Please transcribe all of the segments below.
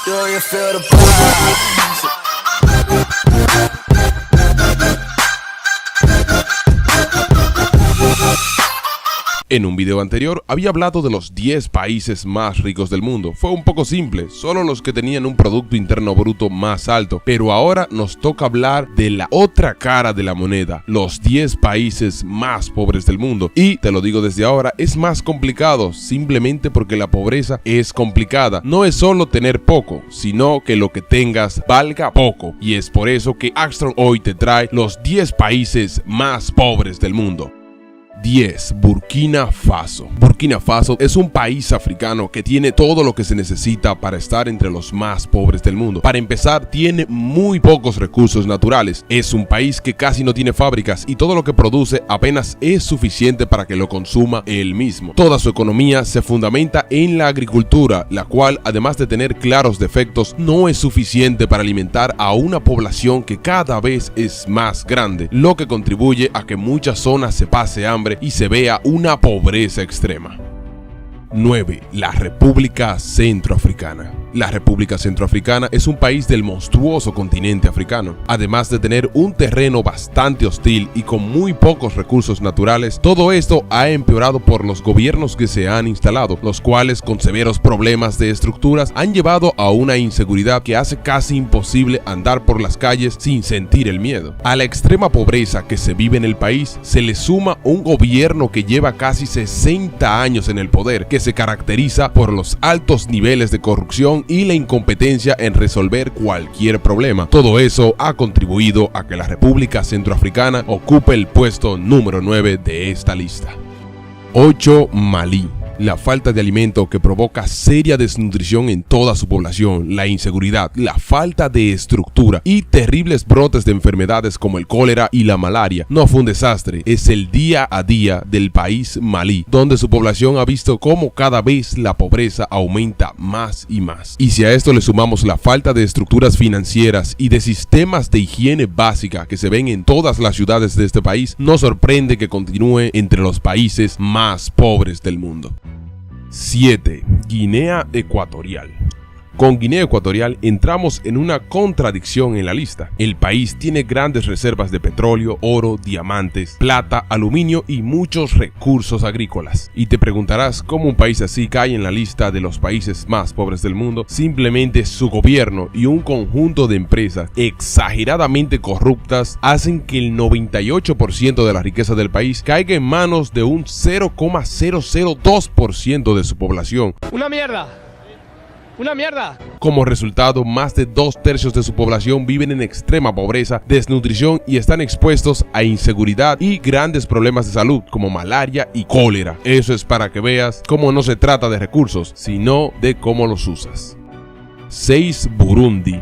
Do you feel the vibes? En un video anterior había hablado de los 10 países más ricos del mundo. Fue un poco simple, solo los que tenían un Producto Interno Bruto más alto. Pero ahora nos toca hablar de la otra cara de la moneda, los 10 países más pobres del mundo. Y te lo digo desde ahora, es más complicado, simplemente porque la pobreza es complicada. No es solo tener poco, sino que lo que tengas valga poco. Y es por eso que Armstrong hoy te trae los 10 países más pobres del mundo. 10. Burkina Faso. Burkina Faso es un país africano que tiene todo lo que se necesita para estar entre los más pobres del mundo. Para empezar, tiene muy pocos recursos naturales. Es un país que casi no tiene fábricas y todo lo que produce apenas es suficiente para que lo consuma él mismo. Toda su economía se fundamenta en la agricultura, la cual, además de tener claros defectos, no es suficiente para alimentar a una población que cada vez es más grande, lo que contribuye a que muchas zonas se pase hambre y se vea una pobreza extrema. 9. La República Centroafricana. La República Centroafricana es un país del monstruoso continente africano. Además de tener un terreno bastante hostil y con muy pocos recursos naturales, todo esto ha empeorado por los gobiernos que se han instalado, los cuales con severos problemas de estructuras han llevado a una inseguridad que hace casi imposible andar por las calles sin sentir el miedo. A la extrema pobreza que se vive en el país se le suma un gobierno que lleva casi 60 años en el poder, que se caracteriza por los altos niveles de corrupción y la incompetencia en resolver cualquier problema. Todo eso ha contribuido a que la República Centroafricana ocupe el puesto número 9 de esta lista. 8. Malí. La falta de alimento que provoca seria desnutrición en toda su población, la inseguridad, la falta de estructura y terribles brotes de enfermedades como el cólera y la malaria no fue un desastre, es el día a día del país Malí, donde su población ha visto cómo cada vez la pobreza aumenta más y más. Y si a esto le sumamos la falta de estructuras financieras y de sistemas de higiene básica que se ven en todas las ciudades de este país, no sorprende que continúe entre los países más pobres del mundo. 7. Guinea Ecuatorial. Con Guinea Ecuatorial entramos en una contradicción en la lista. El país tiene grandes reservas de petróleo, oro, diamantes, plata, aluminio y muchos recursos agrícolas. Y te preguntarás cómo un país así cae en la lista de los países más pobres del mundo. Simplemente su gobierno y un conjunto de empresas exageradamente corruptas hacen que el 98% de la riqueza del país caiga en manos de un 0,002% de su población. ¡Una mierda! ¡Una mierda! Como resultado, más de 2/3 de su población viven en extrema pobreza, desnutrición y están expuestos a inseguridad y grandes problemas de salud como malaria y cólera. Eso es para que veas cómo no se trata de recursos, sino de cómo los usas. 6. Burundi.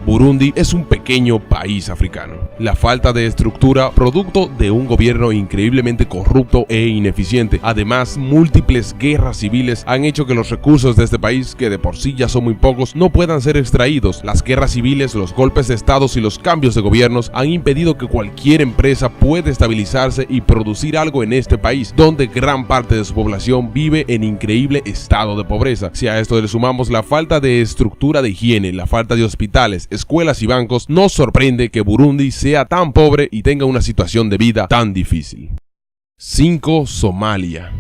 Burundi es un pequeño país africano. La falta de estructura, producto de un gobierno increíblemente corrupto e ineficiente. Además, múltiples guerras civiles han hecho que los recursos de este país, que de por sí ya son muy pocos, no puedan ser extraídos. Las guerras civiles, los golpes de estados y los cambios de gobiernos han impedido que cualquier empresa pueda estabilizarse y producir algo en este país, donde gran parte de su población vive en increíble estado de pobreza. Si a esto le sumamos la falta de estructura de higiene, la falta de hospitales, escuelas y bancos, nos sorprende que Burundi sea tan pobre y tenga una situación de vida tan difícil. 5. Somalia.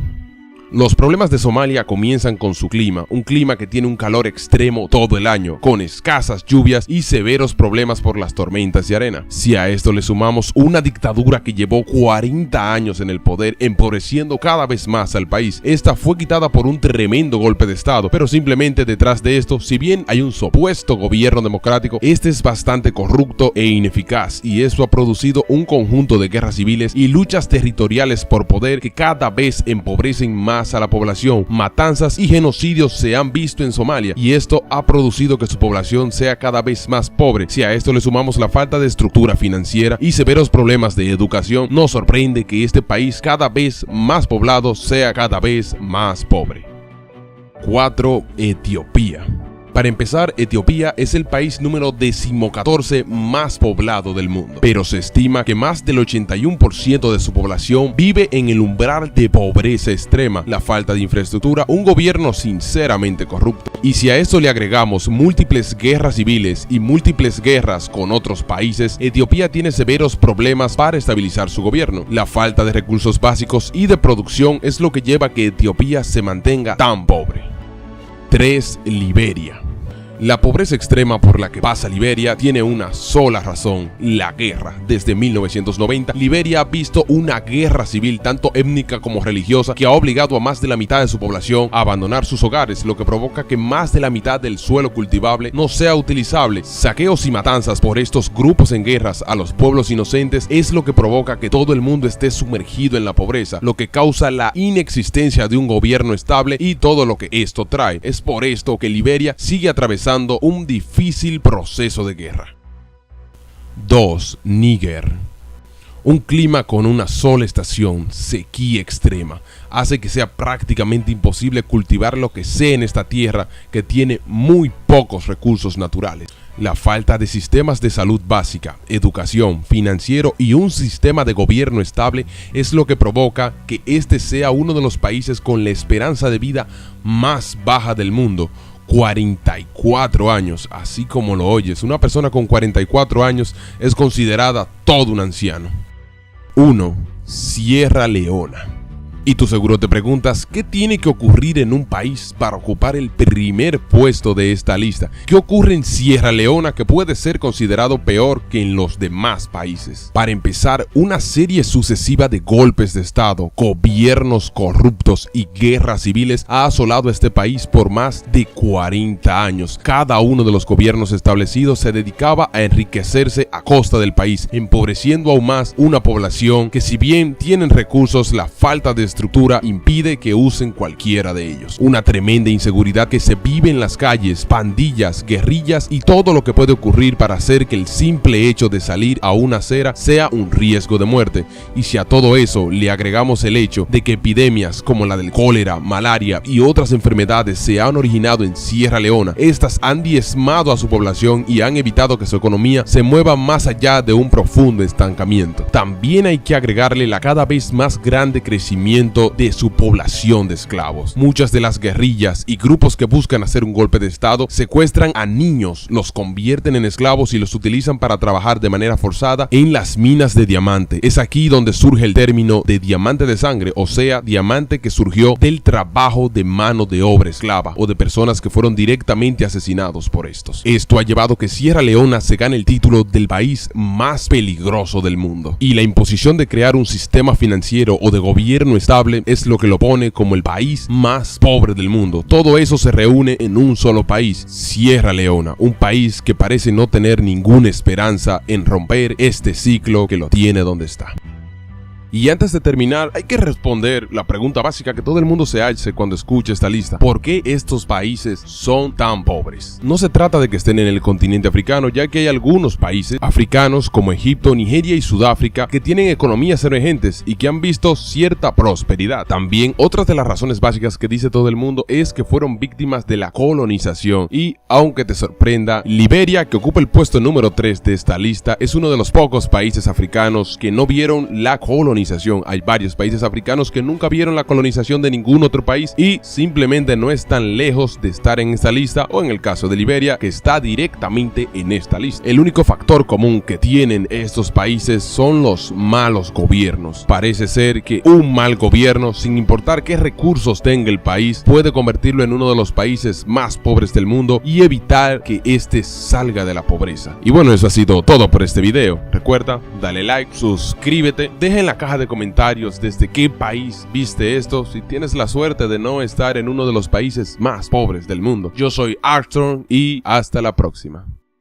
Los problemas de Somalia comienzan con su clima, un clima que tiene un calor extremo todo el año, con escasas lluvias y severos problemas por las tormentas de arena. Si a esto le sumamos una dictadura que llevó 40 años en el poder, empobreciendo cada vez más al país, esta fue quitada por un tremendo golpe de estado, pero simplemente detrás de esto, si bien hay un supuesto gobierno democrático, este es bastante corrupto e ineficaz, y eso ha producido un conjunto de guerras civiles y luchas territoriales por poder que cada vez empobrecen más a la población. Matanzas y genocidios se han visto en Somalia y esto ha producido que su población sea cada vez más pobre. Si a esto le sumamos la falta de estructura financiera y severos problemas de educación, nos sorprende que este país cada vez más poblado sea cada vez más pobre. 4. Etiopía. Para empezar, Etiopía es el país número 14 más poblado del mundo, pero se estima que más del 81% de su población vive en el umbral de pobreza extrema, la falta de infraestructura, un gobierno sinceramente corrupto Y si a esto le agregamos múltiples guerras civiles y múltiples guerras con otros países, Etiopía tiene severos problemas para estabilizar su gobierno. La falta de recursos básicos y de producción es lo que lleva a que Etiopía se mantenga tan pobre. 3. Liberia. La pobreza extrema por la que pasa Liberia tiene una sola razón: la guerra. Desde 1990, Liberia ha visto una guerra civil tanto étnica como religiosa que ha obligado a más de la mitad de su población a abandonar sus hogares, lo que provoca que más de la mitad del suelo cultivable no sea utilizable. Saqueos y matanzas por estos grupos en guerras a los pueblos inocentes es lo que provoca que todo el mundo esté sumergido en la pobreza, lo que causa la inexistencia de un gobierno estable y todo lo que esto trae. Es por esto que Liberia sigue atravesando un difícil proceso de guerra. 2. Níger. Un clima con una sola estación, sequía extrema, hace que sea prácticamente imposible cultivar lo que sea en esta tierra que tiene muy pocos recursos naturales. La falta de sistemas de salud básica, educación, financiero y un sistema de gobierno estable es lo que provoca que este sea uno de los países con la esperanza de vida más baja del mundo. 44 años, así como lo oyes. Una persona con 44 años es considerada todo un anciano. 1. Sierra Leona. Y tú seguro te preguntas, ¿qué tiene que ocurrir en un país para ocupar el primer puesto de esta lista? ¿Qué ocurre en Sierra Leona que puede ser considerado peor que en los demás países? Para empezar, una serie sucesiva de golpes de estado, gobiernos corruptos y guerras civiles ha asolado a este país por más de 40 años. Cada uno de los gobiernos establecidos se dedicaba a enriquecerse a costa del país, empobreciendo aún más una población que, si bien tienen recursos, la falta de estructura impide que usen cualquiera de ellos. Una tremenda inseguridad que se vive en las calles, pandillas, guerrillas y todo lo que puede ocurrir para hacer que el simple hecho de salir a una acera sea un riesgo de muerte. Y si a todo eso le agregamos el hecho de que epidemias como la del cólera, malaria y otras enfermedades se han originado en Sierra Leona, estas han diezmado a su población y han evitado que su economía se mueva más allá de un profundo estancamiento. También hay que agregarle la cada vez más grande crecimiento de su población de esclavos. Muchas de las guerrillas y grupos que buscan hacer un golpe de estado secuestran a niños, los convierten en esclavos y los utilizan para trabajar de manera forzada en las minas de diamante. Es aquí donde surge el término de diamante de sangre, o sea, diamante que surgió del trabajo de mano de obra esclava o de personas que fueron directamente asesinados por estos. Esto ha llevado que Sierra Leona se gane el título del país más peligroso del mundo. Y la imposición de crear un sistema financiero o de gobierno estable es lo que lo pone como el país más pobre del mundo. Todo eso se reúne en un solo país, Sierra Leona, un país que parece no tener ninguna esperanza en romper este ciclo que lo tiene donde está. Y antes de terminar, hay que responder la pregunta básica que todo el mundo se hace cuando escucha esta lista: ¿por qué estos países son tan pobres? No se trata de que estén en el continente africano, ya que hay algunos países africanos como Egipto, Nigeria y Sudáfrica que tienen economías emergentes y que han visto cierta prosperidad. También otra de las razones básicas que dice todo el mundo es que fueron víctimas de la colonización. Y aunque te sorprenda, Liberia, que ocupa el puesto número 3 de esta lista, es uno de los pocos países africanos que no vieron la colonización. Hay varios países africanos que nunca vieron la colonización de ningún otro país y simplemente no están lejos de estar en esta lista, o en el caso de Liberia, que está directamente en esta lista. El único factor común que tienen estos países son los malos gobiernos. Parece ser que un mal gobierno, sin importar qué recursos tenga el país, puede convertirlo en uno de los países más pobres del mundo y evitar que este salga de la pobreza. Y bueno, eso ha sido todo por este video. Recuerda, dale like, suscríbete, deja en la caja de comentarios desde qué país viste esto, si tienes la suerte de no estar en uno de los países más pobres del mundo. Yo soy Armstrong y hasta la próxima.